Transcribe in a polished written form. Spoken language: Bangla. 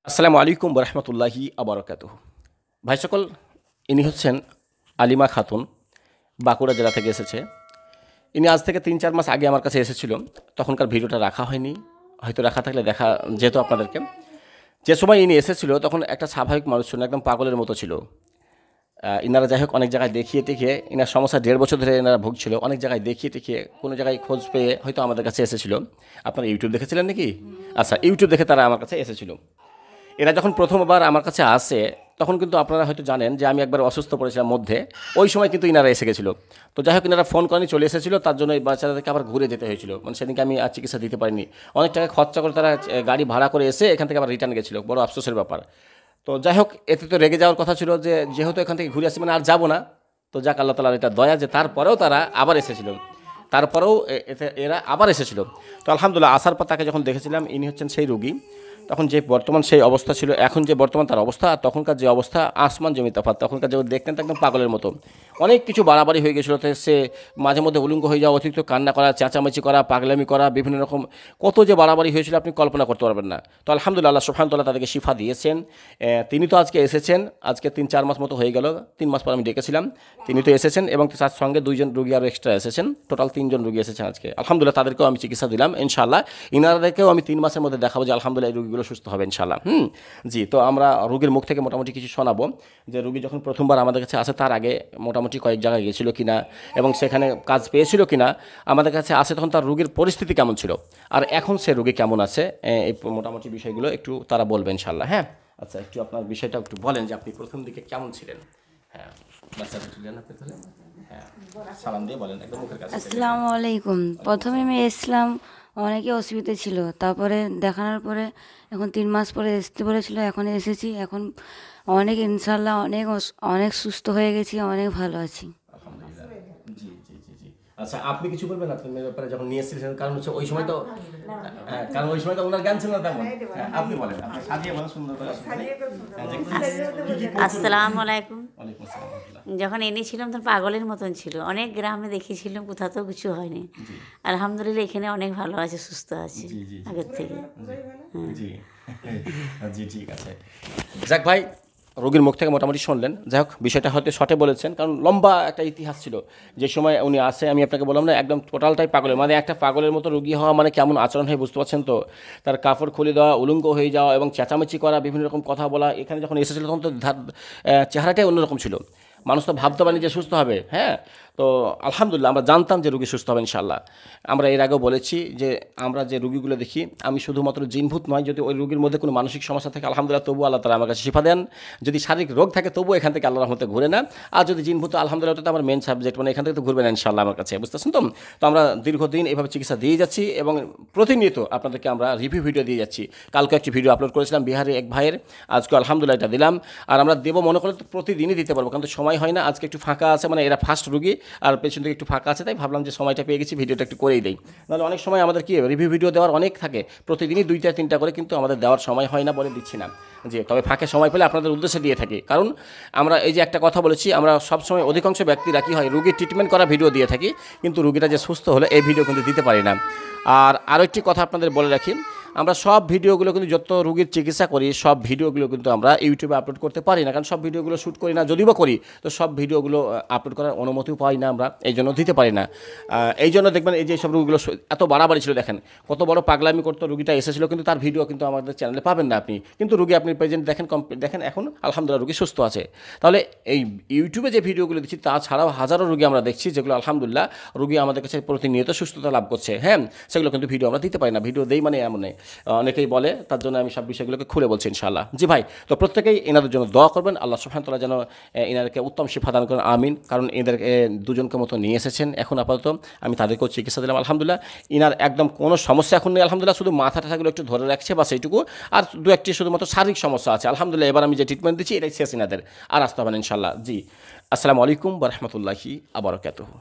আসসালামু আলাইকুম রহমতুল্লাহি আবরকাতুহ। ভাই সকল, ইনি হচ্ছেন আলিমা খাতুন, বাঁকুড়া জেলা থেকে এসেছে। ইনি আজ থেকে ৩-৪ মাস আগে আমার কাছে এসেছিল। তখনকার ভিডিওটা রাখা হয়নি, হয়তো রাখা থাকলে দেখা যেত আপনাদেরকে। যে সময় ইনি এসেছিল তখন একটা স্বাভাবিক মানুষ ছিল, একদম পাগলের মতো ছিল। ইনারা যাই হোক অনেক জায়গায় দেখিয়ে টেকিয়ে, ইনার সমস্যা ১.৫ বছর ধরে এনারা ভুগছিল, অনেক জায়গায় দেখিয়ে টেকিয়ে কোনো জায়গায় খোঁজ পেয়ে হয়তো আমাদের কাছে এসেছিল। আপনারা ইউটিউব দেখেছিলেন নাকি? আচ্ছা, ইউটিউব দেখে তারা আমার কাছে এসেছিল। এরা যখন প্রথমবার আমার কাছে আসে তখন কিন্তু আপনারা হয়তো জানেন যে আমি একবার অসুস্থ পড়েছিলাম মধ্যে, ওই সময় কিন্তু ইনারা এসে গেছিলো। তো যাই হোক ইনারা ফোন করেনি, চলে এসেছিলো, তার জন্য এই বাচ্চাদেরকে আবার ঘুরে যেতে হয়েছিল। মানে সেদিনকে আমি আর চিকিৎসা দিতে পারিনি, অনেক টাকা খরচা করে তারা গাড়ি ভাড়া করে এসে এখান থেকে আবার রিটার্ন গেছিলো, বড় আফসোসের ব্যাপার। তো যাই হোক, এতে তো রেগে যাওয়ার কথা ছিল যে যেহেতু এখান থেকে ঘুরে আসি মানে আর যাবো না। তো যাক, আল্লাহ তাআলার এটা দয়া যে তারপরেও তারা আবার এসেছিল, তারপরেও এরা আবার এসেছিল। তো আলহামদুলিল্লাহ, আসার পর তাকে যখন দেখেছিলাম, ইনি হচ্ছেন সেই রুগী। তখন যে বর্তমান সেই অবস্থা ছিল, এখন যে বর্তমান তার অবস্থা, আর তখনকার যে অবস্থা আসমান জমি তফাৎ। তখনকার যে দেখতেন তো একদম পাগলের মতো, অনেক কিছু বাড়াবাড়ি হয়ে গেছিলো। তো সে মাঝে মধ্যে উলঙ্গ হয়ে যাওয়া, অতিরিক্ত কান্না করা, চেঁচামেচি করা, পাগলামি করা, বিভিন্ন রকম কত যে বাড়াবাড়ি হয়েছিল আপনি কল্পনা করতে পারবেন না। তো আলহামদুলিল্লাহ, আল্লাহ সুবহানাহু ওয়া তাআলা তাদেরকে শিফা দিয়েছেন। তিনি তো আজকে এসেছেন, আজকে ৩-৪ মাস মতো হয়ে গেল, ৩ মাস পর আমি ডেকেছিলাম, তিনি তো এসেছেন এবং তার সঙ্গে 2 জন রুগী আরও এক্সট্রা এসেছেন, টোটাল 3 জন রুগী এসেছেন আজকে। আলহামদুলিল্লাহ, তাদেরকেও আমি চিকিৎসা দিলাম ইনশাআল্লাহ। ইনাদেরকেও আমি 3 মাসের মধ্যে দেখাবো যে আলহামদুলিল্লাহ এই রুগীগুলো সুস্থ হবে ইনশাআল্লাহ। জি, তো আমরা রোগীর মুখ থেকে মোটামুটি কিছু শোনাবো যে রোগী যখন প্রথমবার আমাদের কাছে আসে তার আগে মোটামুটি কয়েক জায়গায় গিয়েছিল কিনা এবং সেখানে কাজ পেয়েছিল কিনা, আমাদের কাছে আসে তখন তার রোগীর পরিস্থিতি কেমন ছিল, আর এখন সে রোগী কেমন আছে, এই মোটামুটি বিষয়গুলো একটু তারা বলবে ইনশাআল্লাহ। হ্যাঁ, আচ্ছা, একটু আপনার বিষয়টা একটু বলেন যে আপনি প্রথম দিকে কেমন ছিলেন। হ্যাঁ, বাচ্চাটা ছিলেন আপনি তাহলে। হ্যাঁ, সালাম দিয়ে বলেন একদম মুখের কাছে। আসসালামু আলাইকুম। প্রথমে আমি এসছিলাম, অনেকে অসুবিধা ছিল, তারপরে দেখানোর পরে এখন 3 মাস পরে আসতে বলেছিল, এখন এসেছি। এখন অনেক ইনশাল্লাহ অনেক সুস্থ হয়ে গেছি, অনেক ভালো আছি। আলহামদুলিল্লাহ। জি জি জি জি। আচ্ছা, আপনি কিছু বলবেন আপনার মেয়ের ব্যাপারে যখন নিয়ে এসেছিলেন? কারণ হচ্ছে ওই সময় তো কারণ ওই সময় তো ওনার জ্ঞান ছিল না তেমন। আপনি বলেন, আপনি সাজিয়ে বলেন সুন্দর করে। আসসালামু আলাইকুম। ওয়ালাইকুম আসসালাম রাহমাতুল্লাহ। যখন এনেছিলাম তখন পাগলের মতন ছিল, অনেক গ্রামে দেখিয়েছিলাম, কোথাও তো কিছু হয়নি। আলহামদুলিল্লাহ, এখানে অনেক ভালো আছে, সুস্থ আছে জি জি জি আগের থেকে। জি জি, ঠিক আছে। যাক ভাই, রোগীর মুখ থেকে মোটামুটি শুনলেন। যাই হোক, বিষয়টা হয়তো শর্টে বলেছেন, কারণ লম্বা একটা ইতিহাস ছিল। যে সময় উনি আসে, আমি আপনাকে বললাম না, একদম টোটালটাই পাগলের, মানে একটা পাগলের মতো রোগী হওয়া মানে কেমন আচরণ হয় বুঝতে পারছেন তো। তার কাপড় খুলে দেওয়া, উলঙ্গ হয়ে যাওয়া এবং চেঁচামেচি করা, বিভিন্ন রকম কথা বলা। এখানে যখন এসেছিল তখন তো চেহারাটাই অন্যরকম ছিল, মানুষ তো ভাবতে পারেনি যে সুস্থ হবে। হ্যাঁ, তো আলহামদুলিল্লাহ, আমরা জানতাম যে রুগী সুস্থ হবে ইনশাআল্লাহ। আমরা এর আগেও বলেছি যে আমরা যে রুগীগুলো দেখি, আমি শুধুমাত্র জিনভূত নয়, যদি ওই রুগীর মধ্যে কোনো মানসিক সমস্যা থাকে আলহামদুলিল্লাহ তবু আল্লাহ তাআলা আমার কাছে শিফা দেন। যদি শারীরিক রোগ থাকে তবুও এখান থেকে আল্লাহর রহমতে ঘুরে না। আর যদি জিনভূত, আলহামদুলিল্লাহ ওটা তো আমার মেন সাবজেক্ট, মানে এখান থেকে তো ঘুরবে না ইনশাআল্লাহ আমার কাছে, বুঝতেছেন তো। তো আমরা দীর্ঘদিন এভাবে চিকিৎসা দিয়ে যাচ্ছি এবং প্রতিনিয়ত আপনাদেরকে আমরা রিভিউ ভিডিও দিয়ে যাচ্ছি। কালকে একটি ভিডিও আপলোড করেছিলাম বিহারে এক ভাইয়ের, আজকে আলহামদুলিল্লাহ এটা দিলাম। আর আমরা দেবো মনে করলে তো প্রতিদিনই দিতে পারবো, কারণ তো সময় হয় না। আজকে একটু ফাঁকা আছে, মানে এরা ফার্স্ট রুগী আর পেছন থেকে একটু ফাঁকা আছে, তাই ভাবলাম যে সময়টা পেয়ে গেছি, ভিডিওটা একটু করেই দেই। নাহলে অনেক সময় আমাদের কি রিভিউ ভিডিও দেওয়ার অনেক থাকে, প্রতিদিনই 2-3টা করে, কিন্তু আমাদের দেওয়ার সময় হয় না বলে দিচ্ছি না। যে তবে ফাঁকে সময় পেলে আপনাদের উদ্দেশ্যে দিয়ে থাকি, কারণ আমরা এই যে একটা কথা বলেছি, আমরা সবসময় অধিকাংশ ব্যক্তিরা কী হয়, রুগীর ট্রিটমেন্ট করা ভিডিও দিয়ে থাকি, কিন্তু রুগীটা যে সুস্থ হলে এই ভিডিও কিন্তু দিতে পারি না। আর আরও একটি কথা আপনাদের বলে রাখি, আমরা সব ভিডিওগুলো কিন্তু যত রুগীর চিকিৎসা করি সব ভিডিওগুলো কিন্তু আমরা ইউটিউবে আপলোড করতে পারি না, কারণ সব ভিডিওগুলো শ্যুট করি না, যদিও বা করি তো সব ভিডিওগুলো আপলোড করার অনুমতিও পাই না আমরা, এই জন্য দিতে পারি না। এই জন্য দেখবেন এই যে সব রুগীগুলো এত বাড়াবাড়ি ছিল, দেখেন কত বড় পাগলামি করতো, রুগীটা এসেছিল, কিন্তু তার ভিডিও কিন্তু আমাদের চ্যানেলে পাবেন না আপনি। কিন্তু রুগী আপনি প্রেজেন্ট দেখেন, দেখেন এখন আলহামদুলিল্লাহ রুগী সুস্থ আছে। তাহলে এই ইউটিউবে যে ভিডিওগুলো দিচ্ছি তাছাড়াও হাজারো রুগী আমরা দেখছি, যেগুলো আলহামদুলিল্লাহ রুগী আমাদের কাছে প্রতিনিয়ত সুস্থতা লাভ করছে। হ্যাঁ, সেগুলো কিন্তু ভিডিও আমরা দিতে পারি না, ভিডিও দেই মানে এমন অনেকেই বলে, তার জন্য আমি সব বিষয়গুলোকে খুলে বলছি ইনশাআল্লাহ। জি ভাই, তো প্রত্যেকেই এনাদের জন্য দোয়া করবেন, আল্লাহ সুবহানাহু ওয়া তাআলা যেন এনাদেরকে উত্তম শিফা দান করেন, আমিন। কারণ এদের 2জনকে মতো নিয়ে এসেছেন, এখন আপাতত আমি তাদেরকেও চিকিৎসা দিলাম আলহামদুলিল্লাহ। ইনার একদম কোনো সমস্যা এখন নেই আলহামদুলিল্লাহ, শুধু মাথা টাথাগুলো একটু ধরে রাখছে বা সেইটুকু, আর 2-1টি শুধুমাত্র শারীরিক সমস্যা আছে আলহামদুলিল্লাহ। এবার আমি যে ট্রিটমেন্ট দিচ্ছি এটাই শেষ ইনাদের, আর আসতে হবে না ইনশাআল্লাহ। জি, আসসালামু আলাইকুম ওয়া রাহমাতুল্লাহি ওয়া বারাকাতুহু।